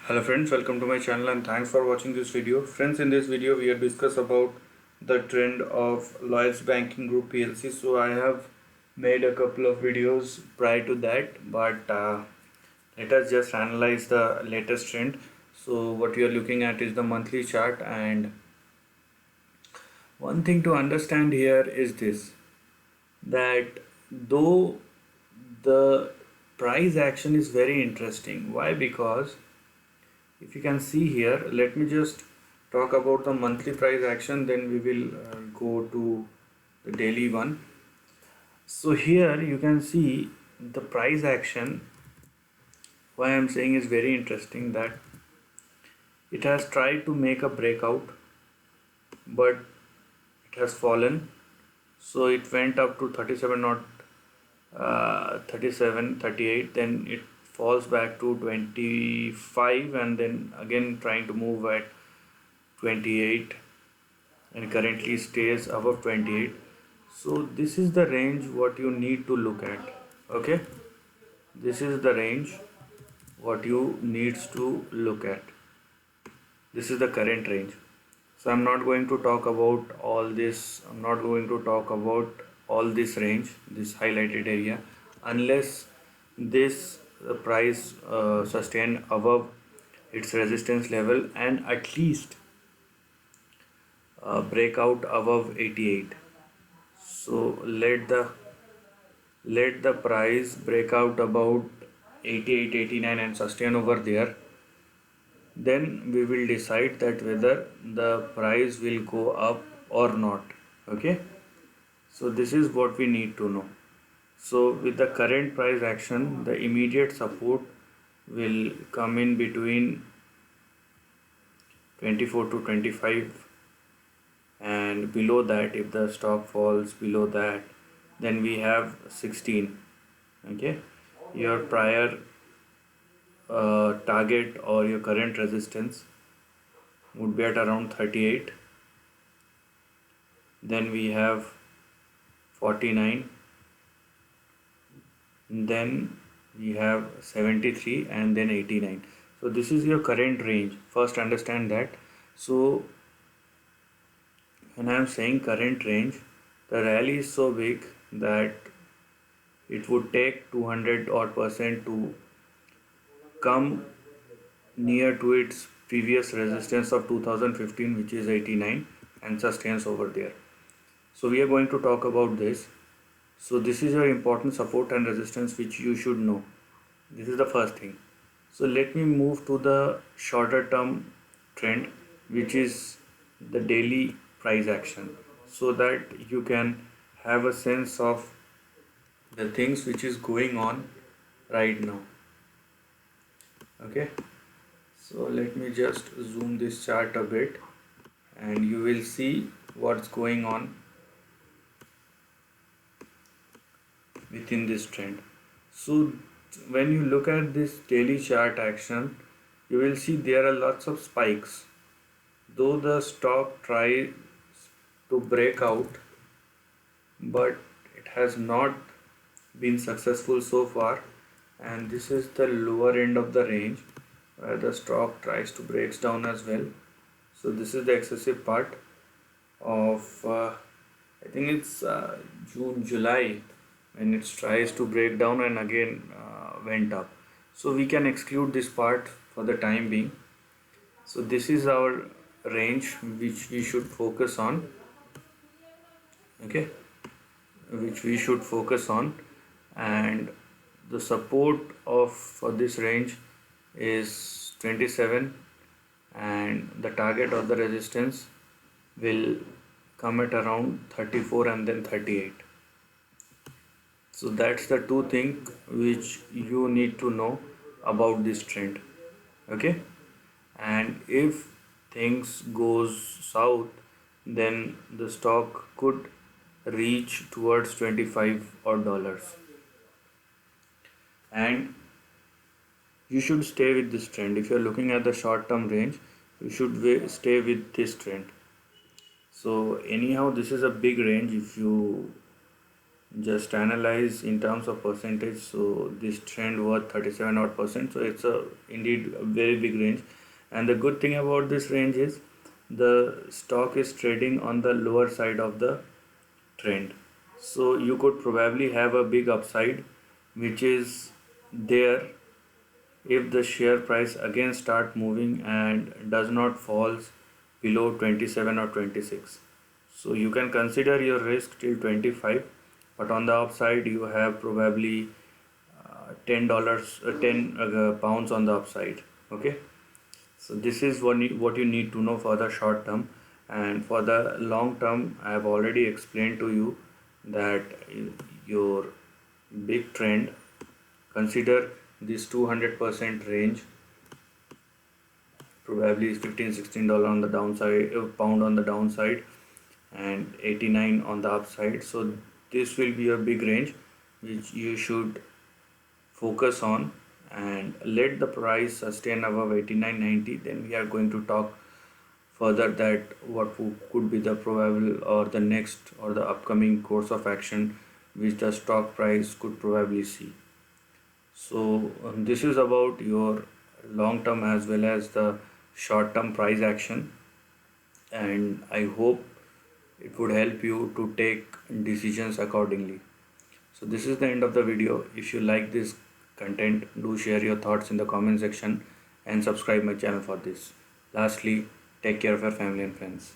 Hello friends, welcome to my channel and thanks for watching this video. Friends, in this video we have discussed about the trend of Lloyds Banking Group PLC. So I have made a couple of videos prior to that, but let us just analyze the latest trend. So what we are looking at is the monthly chart, and one thing to understand here is this, that though the price action is very interesting. Why? Because if you can see here, let me just talk about the monthly price action, then we will go to the daily one. So here you can see the price action. Why I'm saying is very interesting, that it has tried to make a breakout, but it has fallen. So it went up to 37, not 37, 38, then it falls back to 25, and then again trying to move at 28, and currently stays above 28. So this is the range what you need to look at. Okay, this is the range what you needs to look at. This is the current range. So I'm not going to talk about all this. I'm not going to talk about all this range, this highlighted area, unless this price sustain above its resistance level and at least breakout above 88. So let the price break out about 88, 89 and sustain over there. Then we will decide that whether the price will go up or not. Okay, so this is what we need to know. So with the current price action, the immediate support will come in between 24 to 25, and below that, if the stock falls below that, then we have 16. Okay, your prior target or your current resistance would be at around 38. Then we have 49, then we have 73, and then 89. So this is your current range. First understand that. So when I am saying current range, the rally is so big that it would take 200 odd percent to come near to its previous resistance of 2015, which is 89, and sustains over there. So we are going to talk about this. So this is your important support and resistance which you should know. This is the first thing. So let me move to the shorter term trend, which is the daily price action, so that you can have a sense of the things which is going on right now. Okay, so let me just zoom this chart a bit, and you will see what's going on within this trend. So when you look at this daily chart action, you will see there are lots of spikes. Though the stock tries to break out, but it has not been successful so far, and this is the lower end of the range where the stock tries to breaks down as well. So this is the excessive part of I think it's June, July, when it tries to break down and again went up. So we can exclude this part for the time being. So this is our range which we should focus on. Okay, which we should focus on, and the support of for this range is 27, and the target of the resistance will come at around 34 and then 38. So that's the two things which you need to know about this trend. Okay, and if things goes south, then the stock could reach towards 25 odd dollars, and you should stay with this trend. If you're looking at the short term range, you should stay with this trend. So anyhow, this is a big range if you just analyze in terms of percentage. So this trend was 37 odd percent, so it's a indeed a very big range. And the good thing about this range is the stock is trading on the lower side of the trend, so you could probably have a big upside which is there if the share price again start moving and does not falls below 27 or 26. So you can consider your risk till 25, but on the upside you have probably $10 10 pounds on the upside. Okay, so this is what you need to know for the short term. And for the long term, I have already explained to you that your big trend, consider this 200% range, probably is 15-16 dollar on the downside, pound on the downside, and 89 on the upside. So this will be a big range which you should focus on, and let the price sustain above 89.90. Then we are going to talk further that what could be the probable or the next or the upcoming course of action which the stock price could probably see. So this is about your long term as well as the short term price action, and I hope it would help you to take decisions accordingly. So this is the end of the video. If you like this content, do share your thoughts in the comment section and subscribe my channel for this. Lastly, take care of your family and friends.